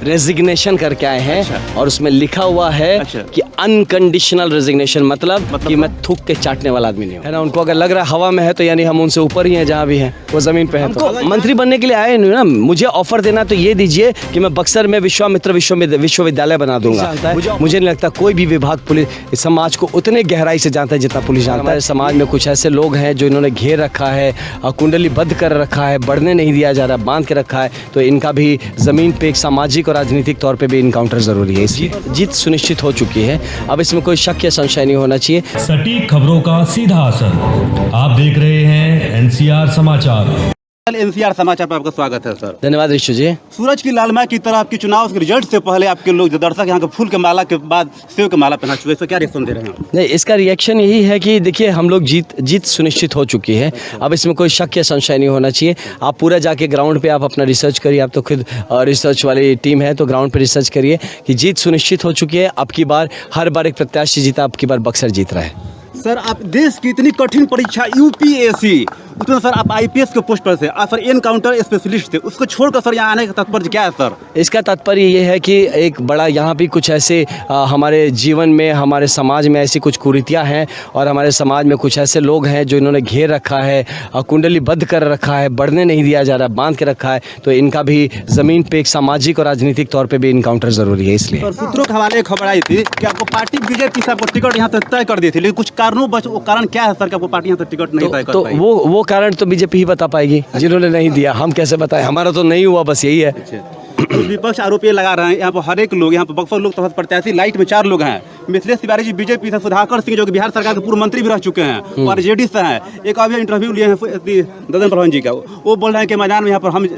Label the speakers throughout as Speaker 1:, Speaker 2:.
Speaker 1: Resignation करके आए हैं।
Speaker 2: अच्छा।
Speaker 1: और उसमें लिखा हुआ है
Speaker 2: अच्छा।
Speaker 1: कि अनकंडीशनल रेजिग्नेशन, मतलब कि मैं थूक के चाटने वाला आदमी नहीं हूँ, है ना। उनको अगर लग रहा है हवा में है तो यानी हम उनसे ऊपर ही हैं, जहाँ भी हैं वो जमीन पे है। तो मंत्री बनने के लिए आए नहीं ना, मुझे ऑफर देना तो ये दीजिए कि मैं बक्सर में विश्वामित्र विश्वविद्यालय बना दूंगा। मुझे नहीं लगता कोई भी विभाग पुलिस समाज को उतने गहराई से जानता है जितना पुलिस जानता है। समाज में कुछ ऐसे लोग हैं जो इन्होंने घेर रखा है, कुंडली बद्ध कर रखा है, बढ़ने नहीं दिया जा रहा, बांध के रखा है। तो इनका भी जमीन पे एक सामाजिक और राजनीतिक तौर पे भी इनकाउंटर जरूरी है। जीत सुनिश्चित हो चुकी है, अब इसमें कोई शक या संशय नहीं होना चाहिए।
Speaker 3: सटीक खबरों का सीधा असर, आप देख रहे हैं एनसीआर समाचार।
Speaker 2: एनसीआर समाचार पर आपका स्वागत है सर।
Speaker 1: धन्यवाद ऋषु जी।
Speaker 2: सूरज की लालिमा की तरह आपके चुनाव के रिजल्ट से पहले आपके लोग जो दर्शक यहाँ के फूल के माला के बाद सेव के माला पहना चुके, इसको क्या रिएक्शन दे रहे हैं?
Speaker 1: नहीं, इसका रिएक्शन यही है कि देखिए हम लोग जीत सुनिश्चित हो चुकी है, अब इसमें कोई शक या संशय नहीं होना चाहिए। आप पूरा जाके ग्राउंड पे आप अपना रिसर्च करिए, आप तो खुद रिसर्च वाली टीम है, तो ग्राउंड पे रिसर्च करिए कि जीत सुनिश्चित हो चुकी है। अब की बार हर बार एक प्रत्याशी जीता, अब की बार बक्सर जीत रहा है।
Speaker 2: सर आप देश की इतनी कठिन परीक्षा यूपीएससी, उसमें सर आप आईपीएस के पोस्ट पर से, आप सर एनकाउंटर स्पेशलिस्ट थे, उसको छोड़कर सर यहाँ आने का तात्पर्य क्या है सर?
Speaker 1: इसका तात्पर्य ये है कि एक बड़ा यहाँ भी कुछ ऐसे हमारे जीवन में, हमारे समाज में ऐसी कुछ कुरीतियाँ हैं और हमारे समाज में कुछ ऐसे लोग हैं जो इन्होंने घेर रखा है, कुंडली बद्ध कर रखा है, बढ़ने नहीं दिया जा रहा, बांध के रखा है। तो इनका भी ज़मीन पे एक सामाजिक और राजनीतिक तौर पे भी इनकाउंटर ज़रूरी है। इसलिए
Speaker 2: सूत्रों के हवाले खबर आई थी कि आपको पार्टी बीजेपी से आपको टिकट यहाँ तक तय कर दी थी, लेकिन कुछ कारणों बच, वो कारण क्या है सर कि आपको पार्टी यहाँ तक टिकट नहीं तय कर पाई?
Speaker 1: वो कारण तो बीजेपी ही बता पाएगी, जिन्होंने नहीं दिया। हम कैसे बताएं, हमारा तो नहीं हुआ, बस यही है।
Speaker 2: विपक्ष आरोप ये लगा रहे हैं, यहाँ पर हर एक लोग, यहाँ पर बक्सर लोग तो प्रत्याशी लाइट में 4 लोग हैं। मिथिलेश तिवारी जी बीजेपी से, सुधाकर सिंह जो कि बिहार सरकार के पूर्व मंत्री भी रह चुके हैं और जेडी से हैं। एक अभी इंटरव्यू लिए हैं ददन प्रधान जी का, वो बोल रहे हैं कि मैदान में यहाँ पर हम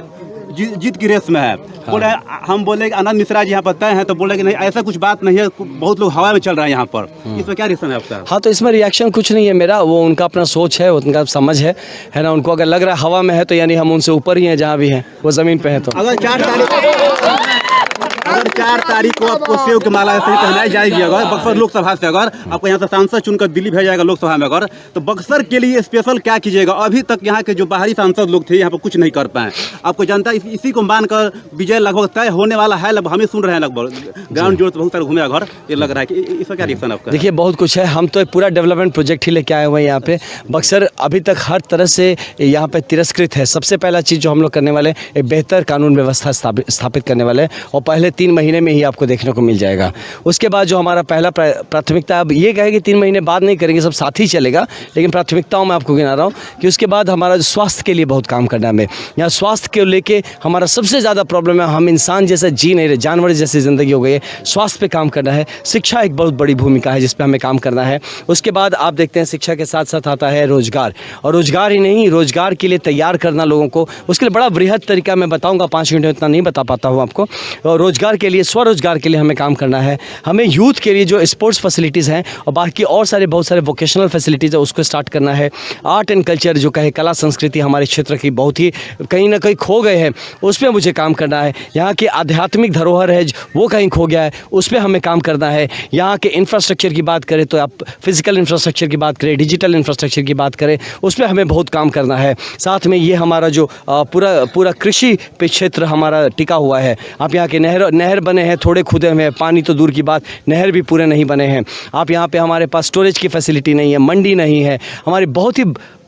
Speaker 2: जीत की रेस में है। बोल रहे हैं, हम बोले कि आनंद मिश्रा जी यहाँ पर तय हैं, तो बोले कि नहीं ऐसा कुछ बात नहीं है, बहुत लोग हवा में चल रहे हैं यहाँ पर। इसमें क्या रिएक्शन है आपका?
Speaker 1: हाँ, तो इसमें रिएक्शन कुछ नहीं है मेरा, वो उनका अपना सोच है, उनका समझ है ना। उनको अगर लग रहा है हवा में है तो यानी हम उनसे ऊपर ही हैं, जहाँ भी हैं वो ज़मीन पे है। तो
Speaker 2: अगर 4 तारीख को आपको सेव के माला ऐसे पहनाई जाएगी, अगर बक्सर लोकसभा से अगर आपको यहाँ से सांसद चुनकर दिल्ली भेजा जाएगा लोकसभा में, अगर तो बक्सर के लिए स्पेशल क्या कीजिएगा? अभी तक यहाँ के जो बाहरी सांसद लोग थे यहाँ पर कुछ नहीं कर पाए। आपको जनता इसी को मानकर विजय लगभग तय होने वाला है, लगभग हम ही सुन रहे हैं, लगभग ग्राउंड जोर से बहुत सारे घूमे घर, ये लग रहा है कि इसका क्या रिएक्शन आपका?
Speaker 1: देखिए बहुत कुछ है, हम तो एक पूरा डेवलपमेंट प्रोजेक्ट ही लेके आए हुए हैं यहाँ पे। बक्सर अभी तक हर तरह से यहाँ पे तिरस्कृत है। सबसे पहला चीज़ जो हम लोग करने वाले एक बेहतर कानून व्यवस्था स्थापित करने वाले हैं, और पहले 3 महीने में ही आपको देखने को मिल जाएगा। उसके बाद जो हमारा पहला प्राथमिकता, अब ये कहे कि 3 महीने बाद नहीं करेंगे, सब साथ ही चलेगा, लेकिन प्राथमिकताओं में आपको गिना रहा हूँ कि उसके बाद हमारा स्वास्थ्य के लिए बहुत काम करना है हमें। यहाँ स्वास्थ्य को लेके हमारा सबसे ज़्यादा प्रॉब्लम है, हम इंसान जैसे जी नहीं रहे, जानवर जैसी ज़िंदगी हो गई है। स्वास्थ्य पे काम करना है, शिक्षा एक बहुत बड़ी भूमिका है जिस पे हमें काम करना है। उसके बाद आप देखते हैं शिक्षा के साथ साथ आता है रोजगार, और रोजगार ही नहीं, रोजगार के लिए तैयार करना लोगों को, उसके लिए बड़ा बृहद तरीका मैं बताऊँगा, 5 मिनट में इतना नहीं बता पाता हूँ आपको। रोजगार के लिए, स्वरोजगार के लिए हमें काम करना है। हमें यूथ के लिए जो स्पोर्ट्स फैसिलिटीज़ हैं और बाकी और बहुत सारे वोकेशनल फैसिलिटीज़ है, उसको स्टार्ट करना है। आर्ट एंड कल्चर जो कहे, कला संस्कृति हमारे क्षेत्र की बहुत ही कहीं ना कहीं खो गए हैं, उस पर मुझे काम करना है। यहाँ की आध्यात्मिक धरोहर है वो कहीं खो गया है, उस पर हमें काम करना है। यहाँ के इंफ्रास्ट्रक्चर की बात करें तो आप फिजिकल इंफ्रास्ट्रक्चर की बात करें, डिजिटल इंफ्रास्ट्रक्चर की बात करें, उस पर हमें बहुत काम करना है। साथ में ये हमारा जो पूरा कृषि पे क्षेत्र हमारा टिका हुआ है। आप यहाँ के नहर बने हैं, थोड़े खुदे हुए, पानी तो दूर की बात, नहर भी पूरे नहीं बने हैं। आप यहाँ पे हमारे पास स्टोरेज की फैसिलिटी नहीं है, मंडी नहीं है, हमारी बहुत ही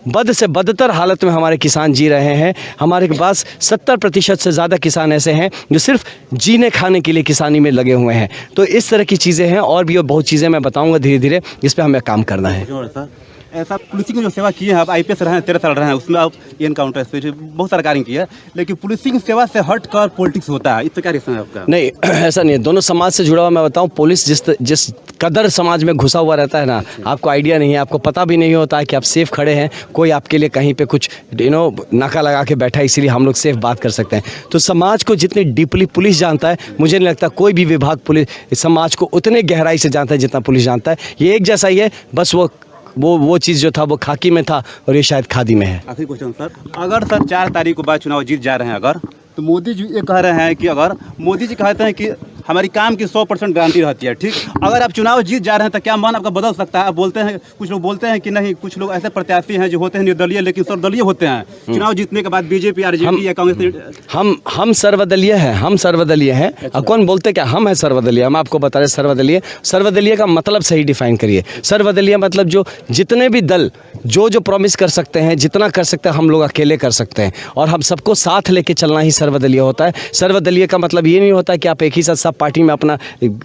Speaker 1: बद से बदतर हालत में हमारे किसान जी रहे हैं। हमारे पास 70% से ज़्यादा किसान ऐसे हैं जो सिर्फ जीने खाने के लिए किसानी में लगे हुए हैं। तो इस तरह की चीज़ें हैं, और भी बहुत चीज़ें मैं बताऊंगा धीरे धीरे, जिस पे हमें काम करना है।
Speaker 2: ऐसा पुलिसिंग की जो सेवा की है, आप आईपीएस रहे हैं, 13 साल रहे हैं, उसमें आप एनकाउंटर बहुत सारा कार्य किया है, लेकिन पुलिसिंग सेवा से हट कर पॉलिटिक्स होता है, इस पर क्या रिएक्शन है आपका?
Speaker 1: नहीं, ऐसा नहीं है, दोनों समाज से जुड़ा हुआ। मैं बताऊं, पुलिस जिस कदर समाज में घुसा हुआ रहता है ना, आपको आइडिया नहीं है, आपको पता भी नहीं होता है कि आप सेफ खड़े हैं, कोई आपके लिए कहीं पे कुछ नाका लगा के बैठा है, इसीलिए हम लोग सेफ बात कर सकते हैं। तो समाज को जितनी डीपली पुलिस जानता है, मुझे नहीं लगता कोई भी विभाग पुलिस समाज को उतने गहराई से जानता है जितना पुलिस जानता है। ये एक जैसा ही है, बस वो चीज़ जो था वो खाकी में था और ये शायद खादी में है।
Speaker 2: आखिरी क्वेश्चन सर, अगर सर 4 तारीख को बाद चुनाव जीत जा रहे हैं अगर, तो मोदी जी ये कह रहे हैं कि अगर मोदी जी कहते हैं कि हमारी काम की 100% गारंटी रहती है। ठीक, अगर आप चुनाव जीत जा रहे हैं तो क्या मन आपका बदल सकता है? आप बोलते हैं, कुछ लोग बोलते हैं कि नहीं, कुछ लोग ऐसे प्रत्याशी हैं जो होते हैं निर्दलीय लेकिन सर्वदलीय होते हैं। चुनाव जीतने के बाद बीजेपी, आरजेडी या कांग्रेस।
Speaker 1: हम सर्वदलीय हैं, हम सर्वदलीय हैं। कौन बोलते क्या हम हैं सर्वदलीय? हम आपको बता रहे सर्वदलीय। सर्वदलीय का मतलब सही डिफाइन करिए। सर्वदलीय मतलब जो जितने भी दल जो प्रॉमिस कर सकते हैं, जितना कर सकते हैं, हम लोग अकेले कर सकते हैं और हम सबको साथ लेके चलना ही सर्वदलीय होता है। सर्वदलीय का मतलब ये नहीं होता कि आप एक ही साथ सब पार्टी में अपना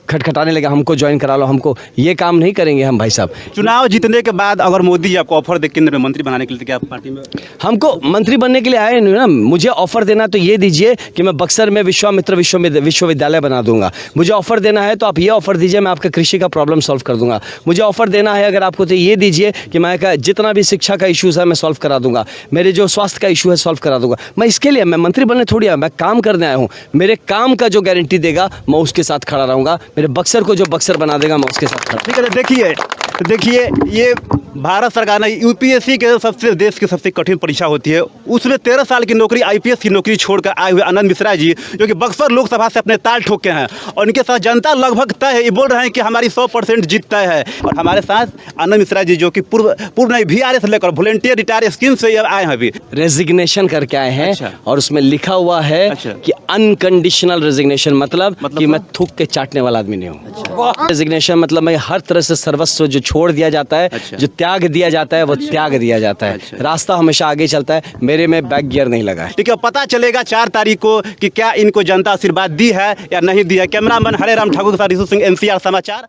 Speaker 1: खटखटाने लगे, हमको ज्वाइन करा लो, हमको ये काम नहीं करेंगे हम भाई साहब।
Speaker 2: चुनाव जीतने के बाद अगर मोदी जी आपको ऑफर दे केंद्र में मंत्री बनाने के लिए, तो क्या आप पार्टी में?
Speaker 1: हमको मंत्री बनने के लिए आए नहीं ना, मुझे ऑफर देना तो ये दीजिए कि मैं बक्सर में विश्वामित्र विश्वविद्यालय बना दूंगा। मुझे ऑफर देना है तो आप ये ऑफर दीजिए, मैं आपका कृषि का प्रॉब्लम सॉल्व कर दूंगा। मुझे ऑफर देना है अगर आपको, तो ये दीजिए कि मैं जितना भी शिक्षा का इशूज़ है मैं सॉल्व करा दूंगा, मेरे जो स्वास्थ्य का इशू है सॉल्व करा दूंगा। मैं इसके लिए, मैं मंत्री बनने थोड़ी आया, मैं काम करने आया हूँ। मेरे काम का जो गारंटी देगा मैं उसके साथ खड़ा रहूँगा। मेरे बक्सर को जो बक्सर बना देगा मैं उसके साथ खड़ा।
Speaker 2: ठीक है, देखिए ये भारत सरकार ने यूपीएससी के सबसे देश की सबसे कठिन परीक्षा होती है, उसमें 13 साल की नौकरी, आईपीएस की नौकरी छोड़कर आए हुए आनंद मिश्रा जी, जो कि बक्सर लोकसभा से अपने ताल ठोके हैं और उनके साथ जनता लगभग तय है, ये बोल रहे हैं कि हमारी 100% जीत तय है। और हमारे साथ आनंद मिश्रा जी, जो कि पूर्व नहीं VRS लेकर वॉलंटियर रिटायर स्कीम से आए हैं, अभी
Speaker 1: रेजिग्नेशन करके आए हैं।
Speaker 2: अच्छा।
Speaker 1: और उसमें लिखा हुआ है कि अनकंडीशनल रेजिग्नेशन, मतलब कि मैं थूक के चाटने वाला आदमी नहीं हूँ। रेजिग्नेशन मतलब मैं हर तरह से सर्वस्व जो छोड़ दिया जाता है, जो त्याग दिया जाता है, वो त्याग दिया जाता है। रास्ता हमेशा आगे चलता है, मेरे में बैक गियर नहीं लगा है।
Speaker 2: ठीक है, पता चलेगा 4 तारीख को कि क्या इनको जनता आशीर्वाद दी है या नहीं दी है। कैमरामैन हरे राम ठाकुर के साथ रिशु सिंह, NCR समाचार।